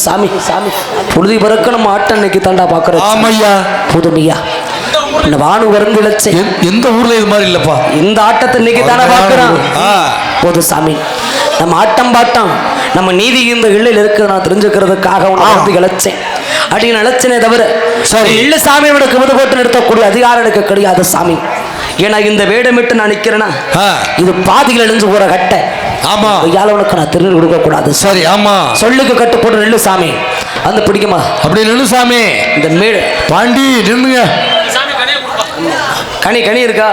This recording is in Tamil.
சாமி சாமி பொழுது பிறக்க நம்ம ஆட்டம் இன்னைக்கு தாண்டா பாக்குறோம். ஆமையா புதுமையா இந்த வானு வருந்து இழைச்சேன். எந்த ஊர்ல இது மாதிரி இல்லப்பா. இந்த ஆட்டத்தை இன்னைக்கு தானே பாக்குறோம். போது சாமி நம்ம ஆட்டம் பாட்டம் நம்ம நீதி இந்த இள்ளில் இருக்கிறத நான் தெரிஞ்சுக்கிறதுக்காக உனக்கு இழைச்சேன் அப்படின்னு நினைச்சனே தவிர சரி இல்ல சாமியோட குமுது போட்டு நிறுத்தக்கூடிய அதிகாரம் எனக்கு கிடையாது சாமி. ஏன்னா இந்த வேடமிட்டு நான் நிக்கிறேன்னா இது பாதிகள் எழுந்து போற கட்ட. ஆமா உனக்கு நான் திருநீர் கொடுக்க கூடாது. சரி ஆமா சொல்லுக்கு கட்டு போட்டு நெல்லு சாமி வந்து பிடிக்குமா அப்படி நெல்லு சாமி. இந்த மேடு பாண்டி நின்னுங்க. கனி கனி இருக்கா?